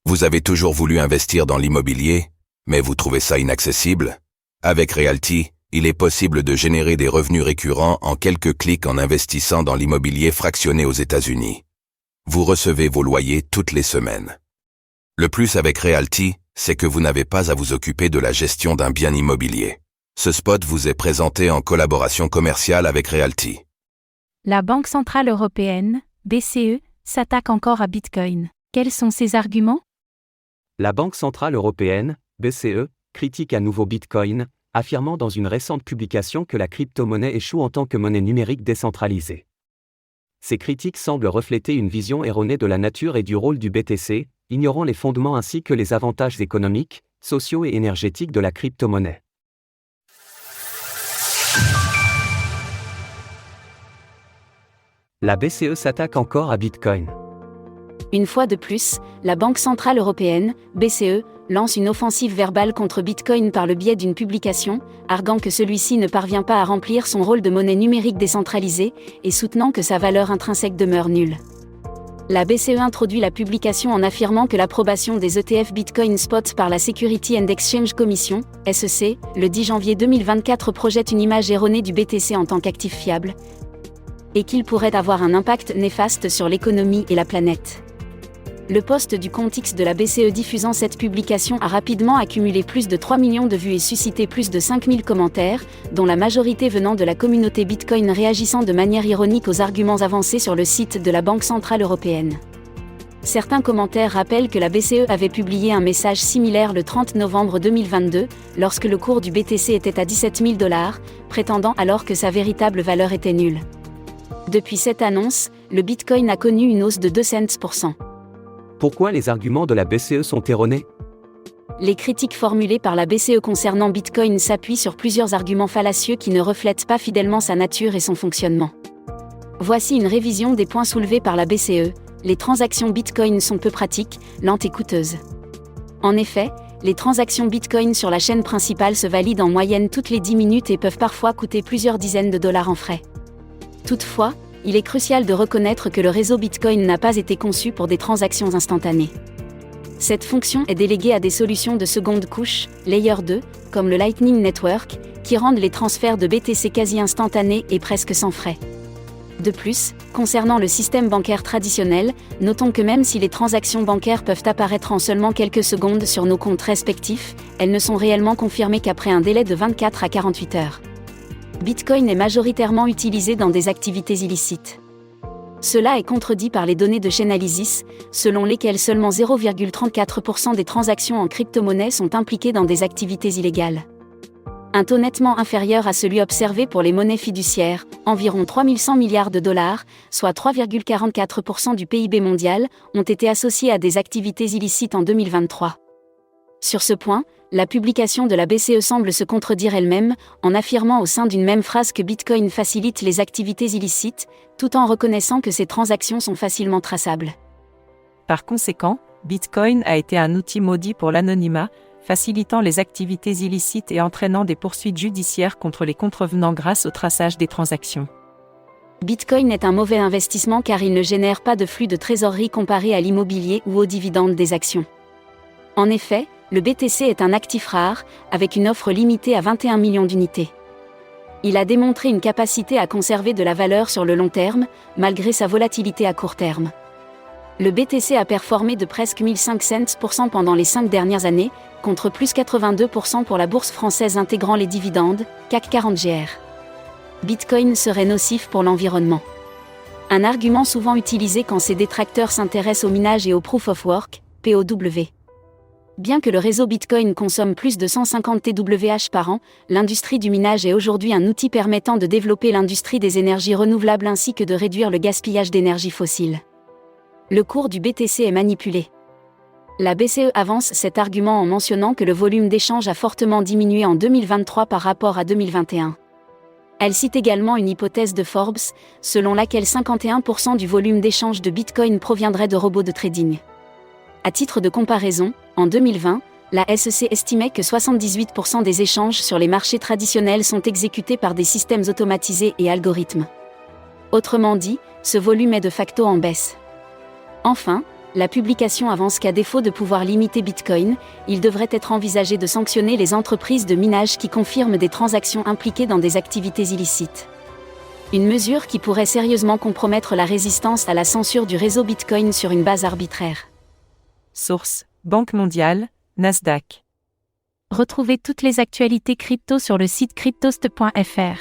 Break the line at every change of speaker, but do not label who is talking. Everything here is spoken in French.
Vous avez toujours voulu investir dans l'immobilier, mais vous trouvez ça inaccessible? Avec Realty, il est possible de générer des revenus récurrents en quelques clics en investissant dans l'immobilier fractionné aux États-Unis. Vous recevez vos loyers toutes les semaines. Le plus avec Realty, c'est que vous n'avez pas à vous occuper de la gestion d'un bien immobilier. Ce spot vous est présenté en collaboration commerciale avec Realty.
La Banque centrale européenne, BCE, s'attaque encore à Bitcoin. Quels sont ses arguments?
La Banque centrale européenne, BCE, critique à nouveau Bitcoin, affirmant dans une récente publication que la crypto-monnaie échoue en tant que monnaie numérique décentralisée. Ces critiques semblent refléter une vision erronée de la nature et du rôle du BTC, ignorant les fondements ainsi que les avantages économiques, sociaux et énergétiques de la crypto-monnaie. La BCE s'attaque encore à Bitcoin.
Une fois de plus, la Banque centrale européenne, BCE, lance une offensive verbale contre Bitcoin par le biais d'une publication, arguant que celui-ci ne parvient pas à remplir son rôle de monnaie numérique décentralisée et soutenant que sa valeur intrinsèque demeure nulle. La BCE introduit la publication en affirmant que l'approbation des ETF Bitcoin Spot par la Security and Exchange Commission, SEC, le 10 janvier 2024 projette une image erronée du BTC en tant qu'actif fiable, et qu'il pourrait avoir un impact néfaste sur l'économie et la planète. Le post du compte X de la BCE diffusant cette publication a rapidement accumulé plus de 3 millions de vues et suscité plus de 5000 commentaires, dont la majorité venant de la communauté Bitcoin réagissant de manière ironique aux arguments avancés sur le site de la Banque centrale européenne. Certains commentaires rappellent que la BCE avait publié un message similaire le 30 novembre 2022, lorsque le cours du BTC était à 17 000 $, prétendant alors que sa véritable valeur était nulle. Depuis cette annonce, le Bitcoin a connu une hausse de 2 cents pour cent.
Pourquoi les arguments de la BCE sont erronés?
Les critiques formulées par la BCE concernant Bitcoin s'appuient sur plusieurs arguments fallacieux qui ne reflètent pas fidèlement sa nature et son fonctionnement. Voici une révision des points soulevés par la BCE. Les transactions Bitcoin sont peu pratiques, lentes et coûteuses. En effet, les transactions Bitcoin sur la chaîne principale se valident en moyenne toutes les 10 minutes et peuvent parfois coûter plusieurs dizaines de dollars en frais. Toutefois, il est crucial de reconnaître que le réseau Bitcoin n'a pas été conçu pour des transactions instantanées. Cette fonction est déléguée à des solutions de seconde couche, Layer 2, comme le Lightning Network, qui rendent les transferts de BTC quasi instantanés et presque sans frais. De plus, concernant le système bancaire traditionnel, notons que même si les transactions bancaires peuvent apparaître en seulement quelques secondes sur nos comptes respectifs, elles ne sont réellement confirmées qu'après un délai de 24 à 48 heures. Bitcoin est majoritairement utilisé dans des activités illicites. Cela est contredit par les données de Chainalysis, selon lesquelles seulement 0,34% des transactions en crypto-monnaie sont impliquées dans des activités illégales. Un taux nettement inférieur à celui observé pour les monnaies fiduciaires, environ 3100 milliards de dollars, soit 3,44% du PIB mondial, ont été associés à des activités illicites en 2023. Sur ce point, la publication de la BCE semble se contredire elle-même, en affirmant au sein d'une même phrase que Bitcoin facilite les activités illicites, tout en reconnaissant que ces transactions sont facilement traçables.
Par conséquent, Bitcoin a été un outil maudit pour l'anonymat, facilitant les activités illicites et entraînant des poursuites judiciaires contre les contrevenants grâce au traçage des transactions.
Bitcoin est un mauvais investissement car il ne génère pas de flux de trésorerie comparé à l'immobilier ou aux dividendes des actions. En effet, le BTC est un actif rare, avec une offre limitée à 21 millions d'unités. Il a démontré une capacité à conserver de la valeur sur le long terme, malgré sa volatilité à court terme. Le BTC a performé de presque 1500% pendant les 5 dernières années, contre plus 82% pour la bourse française intégrant les dividendes, CAC 40 GR. Bitcoin serait nocif pour l'environnement. Un argument souvent utilisé quand ses détracteurs s'intéressent au minage et au Proof of Work, POW. Bien que le réseau Bitcoin consomme plus de 150 TWh par an, l'industrie du minage est aujourd'hui un outil permettant de développer l'industrie des énergies renouvelables ainsi que de réduire le gaspillage d'énergie fossile. Le cours du BTC est manipulé. La BCE avance cet argument en mentionnant que le volume d'échange a fortement diminué en 2023 par rapport à 2021. Elle cite également une hypothèse de Forbes, selon laquelle 51% du volume d'échange de Bitcoin proviendrait de robots de trading. À titre de comparaison, en 2020, la SEC estimait que 78% des échanges sur les marchés traditionnels sont exécutés par des systèmes automatisés et algorithmes. Autrement dit, ce volume est de facto en baisse. Enfin, La publication avance qu'à défaut de pouvoir limiter Bitcoin, il devrait être envisagé de sanctionner les entreprises de minage qui confirment des transactions impliquées dans des activités illicites. Une mesure qui pourrait sérieusement compromettre la résistance à la censure du réseau Bitcoin sur une base arbitraire.
Source: Banque mondiale, Nasdaq.
Retrouvez toutes les actualités crypto sur le site cryptost.fr.